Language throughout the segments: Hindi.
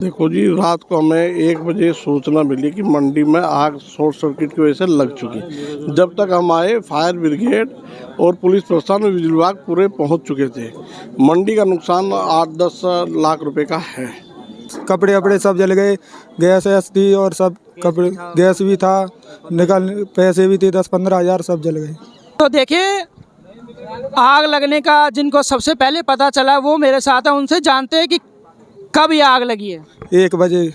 देखो जी, रात को हमें 1 बजे सूचना मिली कि मंडी में आग शॉर्ट सर्किट की वजह से लग चुकी। जब तक हम आए, फायर ब्रिगेड और पुलिस प्रशासन और बिजली विभाग पूरे पहुंच चुके थे। मंडी का नुकसान 8-10 लाख रुपए का है। कपड़े वपड़े सब जल गए, गैस थी और सब कपड़े, गैस भी था, पैसे भी थे 10-15 हज़ार, सब जल गए। तो देखिए, आग लगने का जिनको सबसे पहले पता चला वो मेरे साथ है, उनसे जानते हैं कि कब ये आग लगी है। 1 बजे।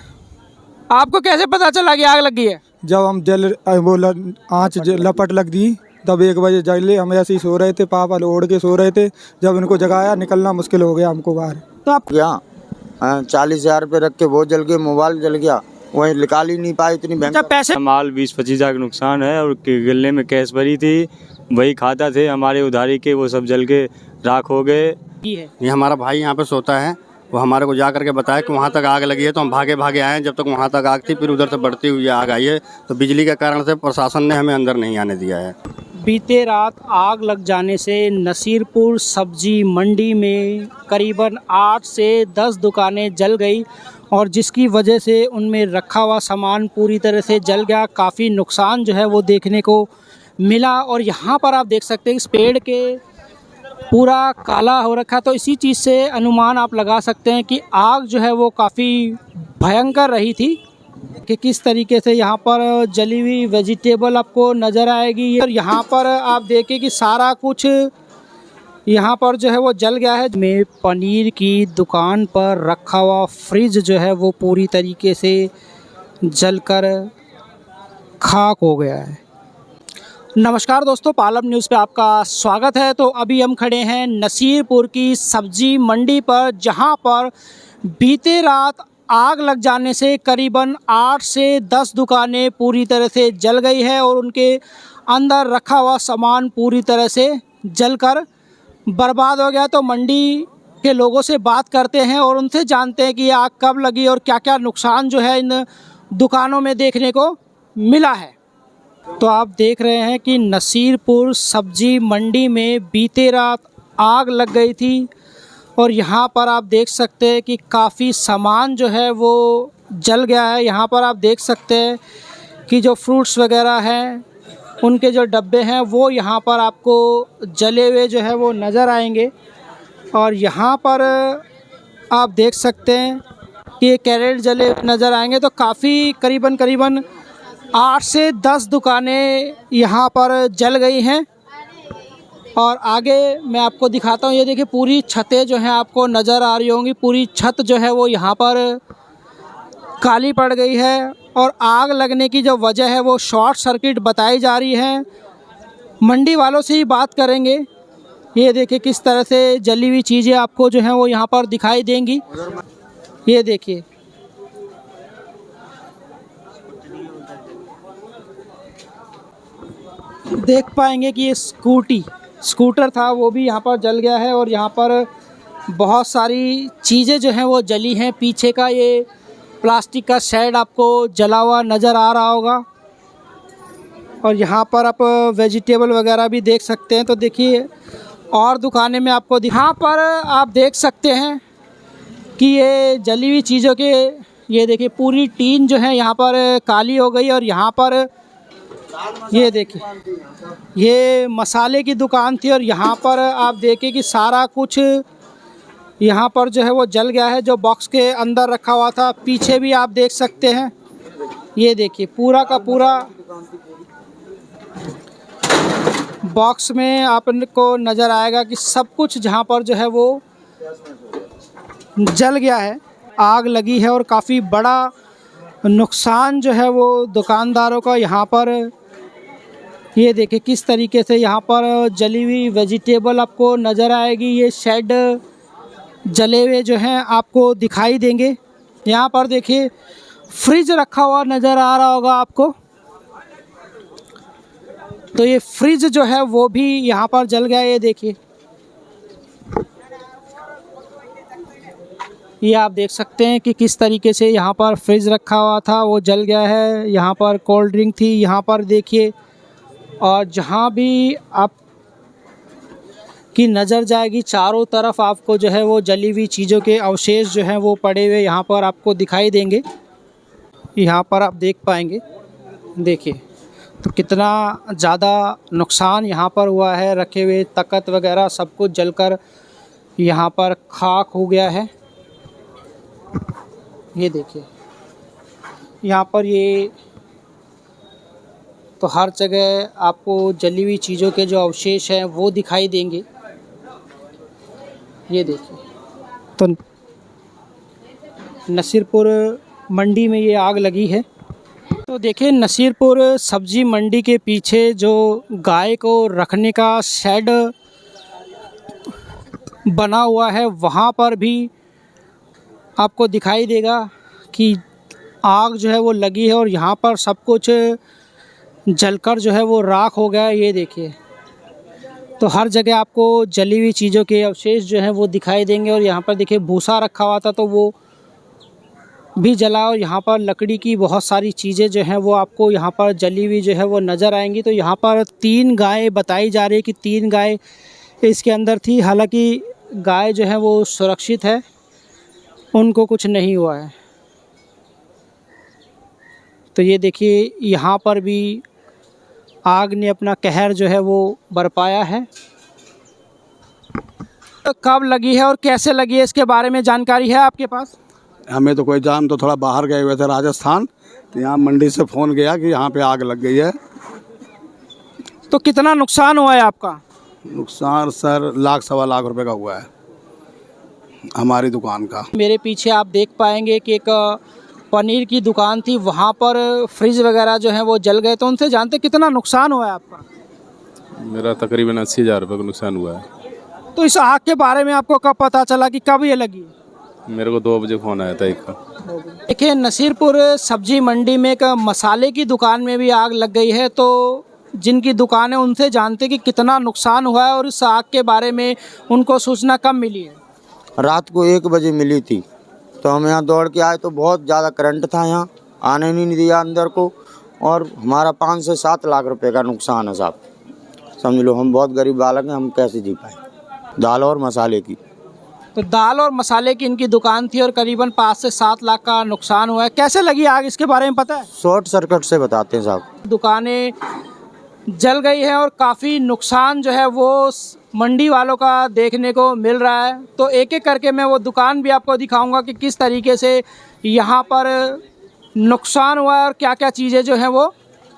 आपको कैसे पता चला कि आग लगी है? जब हम आँच लपट लग दी तब 1 बजे जले। हम ऐसे ही सो रहे थे, पापा लोग ओढ़ के सो रहे थे। जब इनको जगाया, निकलना मुश्किल हो गया हमको बाहर। तो आप यहाँ 40,000 रुपये रख के वो जल गए, मोबाइल जल गया, वही निकाल ही नहीं पाए इतनी बैंक। पैसे माल 20-25 हज़ार का नुकसान है और गले में कैश भरी थी, वही खाता थे हमारे उधारी के, वो सब जल के राख हो गए। ये हमारा भाई यहाँ पे सोता है, वो हमारे को जा करके बताया कि वहाँ तक आग लगी है, तो हम भागे भागे आए। जब तक वहाँ तक आग थी, फिर उधर से बढ़ती हुई आग आई है। तो बिजली के कारण से प्रशासन ने हमें अंदर नहीं आने दिया है। बीते रात आग लग जाने से नसीरपुर सब्जी मंडी में करीबन 8 से 10 दुकानें जल गई और जिसकी वजह से उनमें रखा हुआ सामान पूरी तरह से जल गया। काफ़ी नुकसान जो है वो देखने को मिला और यहाँ पर आप देख सकते हैं इस पेड़ के पूरा काला हो रखा। तो इसी चीज़ से अनुमान आप लगा सकते हैं कि आग जो है वो काफ़ी भयंकर रही थी कि किस तरीके से यहाँ पर जली हुई वेजिटेबल आपको नज़र आएगी। और यहाँ पर आप देखें कि सारा कुछ यहाँ पर जो है वो जल गया है। में पनीर की दुकान पर रखा हुआ फ्रिज जो है वो पूरी तरीके से जलकर खाक हो गया है। नमस्कार दोस्तों, पालम न्यूज़ पे आपका स्वागत है। तो अभी हम खड़े हैं नसीरपुर की सब्जी मंडी पर, जहां पर बीते रात आग लग जाने से करीबन 8 से 10 दुकानें पूरी तरह से जल गई है और उनके अंदर रखा हुआ सामान पूरी तरह से जलकर बर्बाद हो गया। तो मंडी के लोगों से बात करते हैं और उनसे जानते हैं कि ये आग कब लगी और क्या क्या नुकसान जो है इन दुकानों में देखने को मिला है। तो आप देख रहे हैं कि नसीरपुर सब्जी मंडी में बीते रात आग लग गई थी और यहाँ पर आप देख सकते हैं कि काफ़ी सामान जो है वो जल गया है। यहाँ पर आप देख सकते हैं कि जो फ्रूट्स वगैरह हैं उनके जो डब्बे हैं वो यहाँ पर आपको जले हुए जो है वो नज़र आएंगे। और यहाँ पर आप देख सकते हैं कि ये कैरेट जले नज़र आएंगे। तो काफ़ी करीबन 8 से 10 दुकानें यहाँ पर जल गई हैं। और आगे मैं आपको दिखाता हूँ, ये देखिए पूरी छतें जो हैं आपको नज़र आ रही होंगी। पूरी छत जो है वो यहाँ पर काली पड़ गई है और आग लगने की जो वजह है वो शॉर्ट सर्किट बताई जा रही है। मंडी वालों से ही बात करेंगे। ये देखिए किस तरह से जली हुई चीज़ें आपको जो हैं वो यहाँ पर दिखाई देंगी। ये देखिए, देख पाएंगे कि ये स्कूटर था वो भी यहाँ पर जल गया है और यहाँ पर बहुत सारी चीज़ें जो हैं वो जली हैं। पीछे का ये प्लास्टिक का शेड आपको जला हुआ नज़र आ रहा होगा और यहाँ पर आप वेजिटेबल वगैरह भी देख सकते हैं। तो देखिए और दुकानें में आपको यहाँ पर आप देख सकते हैं कि ये जली हुई चीज़ों के, ये देखिए पूरी टीन जो है यहाँ पर काली हो गई। और यहाँ पर ये देखिए ये मसाले की दुकान थी और यहाँ पर आप देखें कि सारा कुछ यहाँ पर जो है वो जल गया है, जो बॉक्स के अंदर रखा हुआ था। पीछे भी आप देख सकते हैं, ये देखिए पूरा का पूरा बॉक्स में आपको नज़र आएगा कि सब कुछ जहाँ पर जो है वो जल गया है, आग लगी है। और काफ़ी बड़ा नुकसान जो है वो दुकानदारों का यहाँ पर, ये देखिए किस तरीके से यहाँ पर जली हुई वेजिटेबल आपको नज़र आएगी। ये शेड जले हुए जो हैं आपको दिखाई देंगे। यहाँ पर देखिए फ्रिज रखा हुआ नज़र आ रहा होगा आपको। तो ये फ्रिज जो है वो भी यहाँ पर जल गया। ये देखिए, ये आप देख सकते हैं कि किस तरीके से यहाँ पर फ्रिज रखा हुआ था वो जल गया है। यहाँ पर कोल्ड ड्रिंक थी, यहाँ पर देखिए। और जहाँ भी आप की नज़र जाएगी। चारों तरफ आपको जो है वो जली हुई चीज़ों के अवशेष जो हैं वो पड़े हुए यहाँ पर आपको दिखाई देंगे। यहाँ पर आप देख पाएंगे, देखिए तो कितना ज़्यादा नुकसान यहाँ पर हुआ है। रखे हुए तख्त वगैरह सब कुछ जलकर यहाँ पर खाक हो गया है। ये देखिए यहाँ पर ये तो हर जगह आपको जली हुई चीज़ों के जो अवशेष हैं वो दिखाई देंगे। ये देखिए तो नसीरपुर मंडी में ये आग लगी है। तो देखिए नसीरपुर सब्जी मंडी के पीछे जो गाय को रखने का शेड बना हुआ है वहाँ पर भी आपको दिखाई देगा कि आग जो है वो लगी है और यहाँ पर सब कुछ जलकर जो है वो राख हो गया है। ये देखिए तो हर जगह आपको जली हुई चीज़ों के अवशेष जो हैं वो दिखाई देंगे। और यहाँ पर देखिए भूसा रखा हुआ था तो वो भी जला। और यहाँ पर लकड़ी की बहुत सारी चीज़ें जो हैं वो आपको यहाँ पर जली हुई जो है वो नज़र आएंगी। तो यहाँ पर 3 गायें बताई जा रही है कि 3 गाय इसके अंदर थी। हालांकि गाय जो है वो सुरक्षित है, उनको कुछ नहीं हुआ है। तो ये देखिए यहाँ पर भी आग ने अपना कहर जो है वो बरपाया है। तो कब लगी है और कैसे लगी है इसके बारे में जानकारी है आपके पास? हमें तो कोई जान, तो थोड़ा बाहर गए हुए थे राजस्थान, तो यहाँ मंडी से फ़ोन गया कि यहाँ पे आग लग गई है। तो कितना नुकसान हुआ है आपका? नुकसान सर 1 सवा लाख रुपए का हुआ है हमारी दुकान का। मेरे पीछे आप देख पाएंगे कि एक पनीर की दुकान थी, वहाँ पर फ्रिज वगैरह जो है वो जल गए। तो उनसे जानते कितना नुकसान हुआ है आपका? मेरा तकरीबन 80,000 रुपये का नुकसान हुआ है। तो इस आग के बारे में आपको कब पता चला कि कब ये लगी? मेरे को 2 बजे फ़ोन आया था एक का। देखिए नसीरपुर सब्जी मंडी में एक मसाले की दुकान में भी आग लग गई है। तो जिनकी दुकान है उनसे जानते कि कितना नुकसान हुआ है और इस आग के बारे में उनको सूचना कब मिली है? रात को 1 बजे मिली थी। तो हम यहाँ दौड़ के आए तो बहुत ज़्यादा करंट था, यहाँ आने नहीं दिया अंदर को। और हमारा 5 से 7 लाख रुपए का नुकसान है साहब। समझ लो हम बहुत गरीब बालक हैं, हम कैसे जी पाए। दाल और मसाले की, तो दाल और मसाले की इनकी दुकान थी और करीबन 5 से 7 लाख का नुकसान हुआ है। कैसे लगी आग इसके बारे में पता है? शॉर्ट सर्किट से बताते हैं साहब। दुकानें जल गई है और काफ़ी नुकसान जो है वो मंडी वालों का देखने को मिल रहा है। तो एक एक करके मैं वो दुकान भी आपको दिखाऊंगा कि किस तरीके से यहाँ पर नुकसान हुआ है और क्या क्या चीज़ें जो हैं वो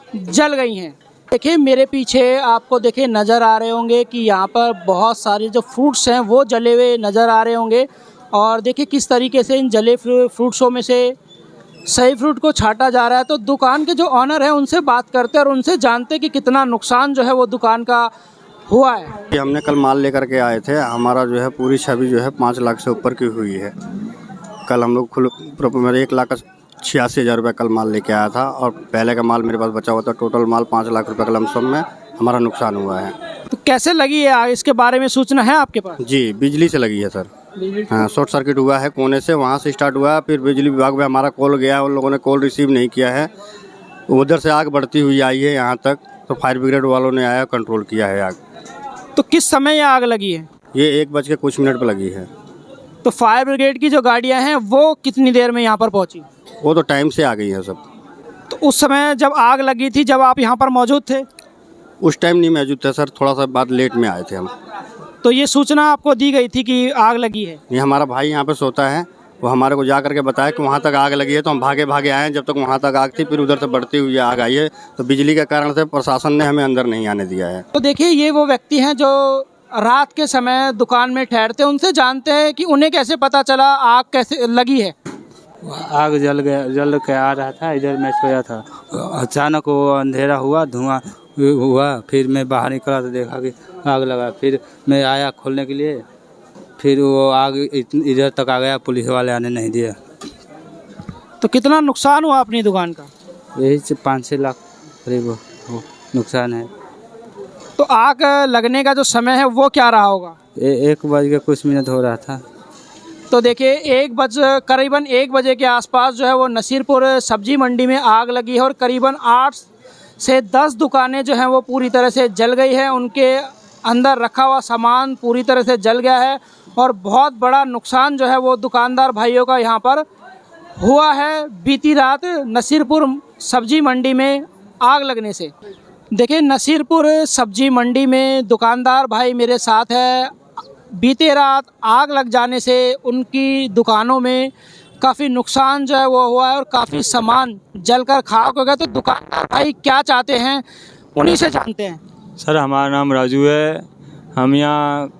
जल गई हैं। देखिए मेरे पीछे आपको देखिए नज़र आ रहे होंगे कि यहाँ पर बहुत सारे जो फ्रूट्स हैं वो जले हुए नज़र आ रहे होंगे। और देखिए किस तरीके से इन जले फ्रूट्सों में से सही फ्रूट को छाटा जा रहा है। तो दुकान के जो ऑनर हैं उनसे बात करते हैं और उनसे जानते हैं कि कितना नुकसान जो है वो दुकान का हुआ है। हमने कल माल लेकर के आए थे, हमारा जो है पूरी छवि जो है 5 लाख से ऊपर की हुई है। कल हम लोग मेरे 1,86,000 रुपये कल माल लेके आया था और पहले का माल मेरे पास बचा हुआ था। टोटल माल 5 लाख रुपये का लमसम में हमारा नुकसान हुआ है। तो कैसे लगी है आग, इसके बारे में सूचना है आपके पास? जी बिजली से लगी है सर। हाँ शॉर्ट सर्किट हुआ है, कोने से वहाँ से स्टार्ट हुआ, फिर बिजली विभाग में हमारा कॉल गया, उन लोगों ने कॉल रिसीव नहीं किया है। उधर से आग बढ़ती हुई आई है यहाँ तक, तो फायर ब्रिगेड वालों ने आया कंट्रोल किया है आग। तो किस समय ये आग लगी है? ये 1 बज के कुछ मिनट पर लगी है। तो फायर ब्रिगेड की जो गाड़ियाँ हैं वो कितनी देर में यहाँ पर पहुँची? वो तो टाइम से आ गई है सब। तो उस समय जब आग लगी थी, जब आप यहाँ पर मौजूद थे? उस टाइम नहीं मौजूद थे सर, थोड़ा सा बाद लेट में आए थे हम। तो ये सूचना आपको दी गई थी कि आग लगी है? ये हमारा भाई यहाँ पे सोता है, वो हमारे को जा करके बताया कि वहाँ तक आग लगी है। तो हम भागे भागे आए, जब तक वहाँ तक आग थी, फिर उधर से बढ़ती हुई आग आई है। तो बिजली के कारण से प्रशासन ने हमें अंदर नहीं आने दिया है। तो देखिए ये वो व्यक्ति हैं जो रात के समय दुकान में ठहरते हैं, उनसे जानते हैं कि उन्हें कैसे पता चला आग कैसे लगी है। आग जल के आ रहा था, इधर मैं सोया था, अचानक वो अंधेरा हुआ, धुआं हुआ, फिर मैं बाहर निकला तो देखा कि आग लगा। फिर मैं आया खोलने के लिए, फिर वो आग इधर तक आ गया, पुलिस वाले आने नहीं दिया। तो कितना नुकसान हुआ अपनी दुकान का? यही 5-6 लाख करीब नुकसान है। तो आग लगने का जो समय है वो क्या रहा होगा? 1 बज के कुछ मिनट हो रहा था। तो देखिए करीबन 1 बजे के आसपास जो है वो नसीरपुर सब्जी मंडी में आग लगी है और करीबन 8 से 10 दुकानें जो हैं वो पूरी तरह से जल गई है। उनके अंदर रखा हुआ सामान पूरी तरह से जल गया है और बहुत बड़ा नुकसान जो है वो दुकानदार भाइयों का यहाँ पर हुआ है बीती रात नसीरपुर सब्जी मंडी में आग लगने से। देखिए, नसीरपुर सब्जी मंडी में दुकानदार भाई मेरे साथ है। बीते रात आग लग जाने से उनकी दुकानों में काफ़ी नुकसान जो है वो हुआ है और काफ़ी सामान जलकर खाक हो गया। तो दुकानदार भाई क्या चाहते हैं उन्हीं से जानते हैं। सर, हमारा नाम राजू है। हम यहाँ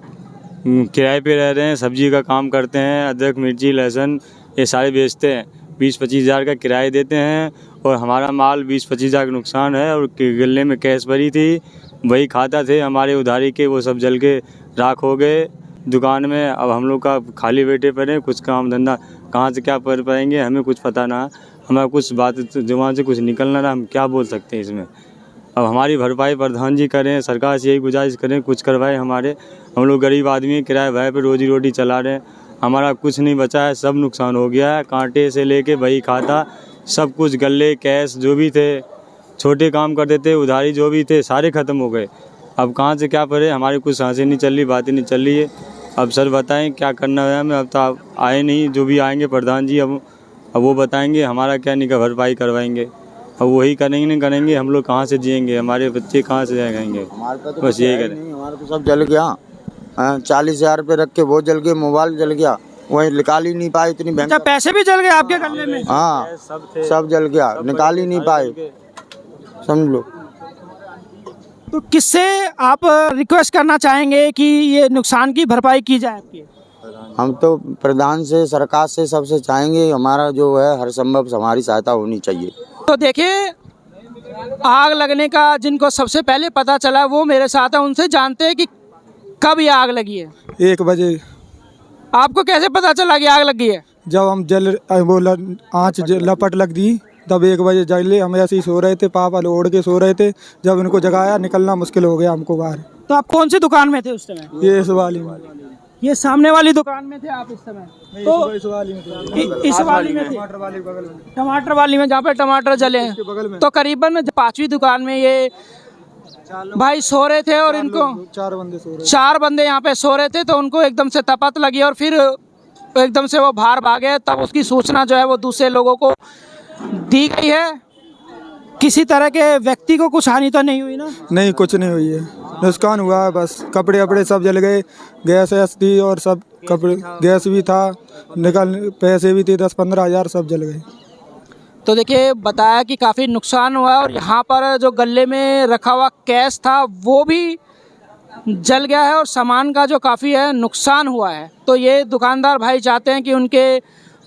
किराए पे रह रहे हैं, सब्जी का काम करते हैं। अदरक, मिर्ची, लहसुन ये सारे बेचते हैं। 20-25 हज़ार का किराया देते हैं और हमारा माल 20-25 हज़ार का नुकसान है। और गले में कैश भरी थी, वही खाता थे हमारे उधारी के, वो सब जल के राख हो गए दुकान में। अब हम लोग का खाली बैठे पड़े, कुछ काम धंधा कहाँ से क्या कर पाएंगे हमें कुछ पता ना। हमारा कुछ बात जुबान से कुछ निकलना ना, हम क्या बोल सकते हैं इसमें। अब हमारी भरपाई प्रधान जी करें, सरकार से यही गुजारिश करें, कुछ करवाए हमारे। हम लोग गरीब आदमी किराए भाई पे रोजी रोटी चला रहे हैं। हमारा कुछ नहीं बचा है, सब नुकसान हो गया है। कांटे से लेके वही खाता, सब कुछ गले कैश जो भी थे, छोटे काम करते थे, उधारी जो भी थे, सारे ख़त्म हो गए। अब कहाँ से क्या पड़े, हमारी कुछ सांसें नहीं चल रही, बातें नहीं चल रही है। अब सर बताएं क्या करना है हमें। अब तो आप आए नहीं, जो भी आएंगे प्रधान जी अब वो बताएंगे हमारा क्या नहीं, भरपाई करवाएंगे। अब वही करेंगे नहीं करेंगे, हम लोग कहाँ से जिएंगे, हमारे बच्चे कहाँ से जाएंगे। बस यही करें। हमारा तो सब जल गया। 40,000 रुपये रख के वो जल गए, मोबाइल जल गया, वही निकाल ही नहीं पाए। इतनी बैंक पैसे भी जल गए आपके गले में? हाँ, सब जल गया, निकाल ही नहीं पाए, समझ लो। तो किससे आप रिक्वेस्ट करना चाहेंगे कि ये नुकसान की भरपाई की जाए आपकी? हम तो प्रधान से, सरकार से, सबसे चाहेंगे हमारा जो है हर संभव हमारी सहायता होनी चाहिए। तो देखिए, आग लगने का जिनको सबसे पहले पता चला वो मेरे साथ है, उनसे जानते हैं कि कब ये आग लगी है। 1 बजे। आपको कैसे पता चला कि आग लगी है? जब हम आँच लपट लग दी तब 1 बजे जले। हम ऐसे ही सो रहे थे, पापा लोग ओढ़ के सो रहे थे। जब इनको जगाया, निकलना मुश्किल हो गया हमको बाहर। तो आप कौन सी दुकान में थे उस समय? ये इस वाली में। ये सामने वाली दुकान में थे आप इस समय? तो इस वाली में इस वाली में थे, टमाटर वाली में, जहाँ पे टमाटर जले हैं। तो करीबन 5वीं दुकान में ये भाई सो रहे थे और इनको 4 बंदे यहाँ पे सो रहे थे। तो उनको एकदम से तपत लगी और फिर एकदम से वो बाहर भागे। तब उसकी सूचना जो है वो दूसरे लोगों को दी गई है। किसी तरह के व्यक्ति को कुछ हानि तो नहीं हुई ना? नहीं, कुछ नहीं हुई है, नुकसान हुआ है बस। कपड़े वपड़े सब जल गए, गैस थी और सब कपड़े, गैस भी था, पैसे भी थे 10-15 हज़ार, सब जल गए। तो देखिए, बताया कि काफ़ी नुकसान हुआ है और यहाँ पर जो गले में रखा हुआ कैश था वो भी जल गया है और सामान का जो काफ़ी है नुकसान हुआ है। तो ये दुकानदार भाई चाहते हैं कि उनके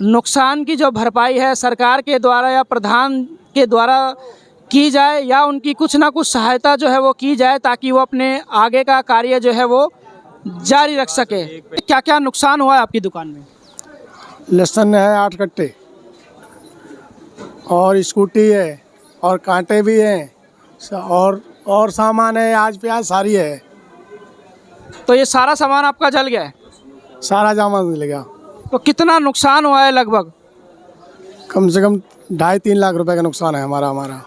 नुकसान की जो भरपाई है सरकार के द्वारा या प्रधान के द्वारा की जाए, या उनकी कुछ ना कुछ सहायता जो है वो की जाए, ताकि वो अपने आगे का कार्य जो है वो जारी रख सके। क्या क्या नुकसान हुआ है आपकी दुकान में? लहसुन है 8 कट्टे और स्कूटी है और कांटे भी हैं और सामान है, आज प्याज सारी है। तो ये सारा सामान आपका जल गया है? सारा सामान जल गया। तो कितना नुकसान हुआ है लगभग? कम से कम 2.5-3 लाख रुपए का नुकसान है हमारा।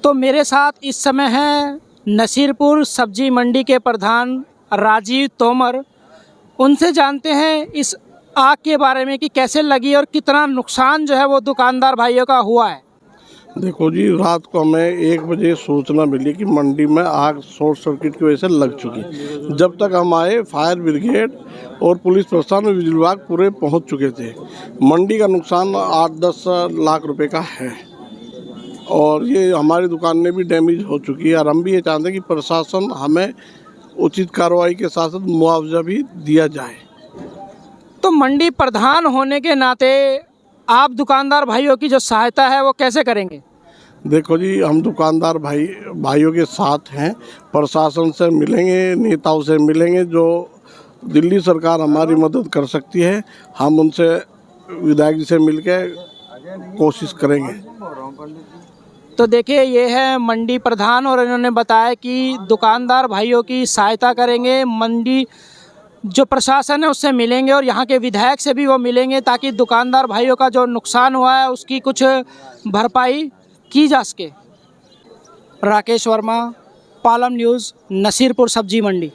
तो मेरे साथ इस समय हैं नसीरपुर सब्जी मंडी के प्रधान राजीव तोमर। उनसे जानते हैं इस आग के बारे में कि कैसे लगी और कितना नुकसान जो है वो दुकानदार भाइयों का हुआ है। देखो जी, रात को हमें 1 बजे सूचना मिली कि मंडी में आग शॉर्ट सर्किट की वजह से लग चुकी। जब तक हम आए, फायर ब्रिगेड और पुलिस प्रशासन और बिजली विभाग पूरे पहुंच चुके थे। मंडी का नुकसान 8-10 लाख रुपए का है और ये हमारी दुकान में भी डैमेज हो चुकी है। और हम भी ये चाहते हैं कि प्रशासन हमें उचित कार्रवाई के साथ साथ मुआवजा भी दिया जाए। तो मंडी प्रधान होने के नाते आप दुकानदार भाइयों की जो सहायता है वो कैसे करेंगे? देखो जी, हम दुकानदार भाइयों के साथ हैं। प्रशासन से मिलेंगे, नेताओं से मिलेंगे, जो दिल्ली सरकार हमारी मदद कर सकती है हम उनसे, विधायक जी से मिलकर कोशिश करेंगे। तो देखिए, ये है मंडी प्रधान और इन्होंने बताया कि दुकानदार भाइयों की सहायता करेंगे। मंडी जो प्रशासन है उससे मिलेंगे और यहाँ के विधायक से भी वो मिलेंगे, ताकि दुकानदार भाइयों का जो नुकसान हुआ है उसकी कुछ भरपाई की जा सके। राकेश वर्मा, पालम न्यूज़, नसीरपुर सब्जी मंडी।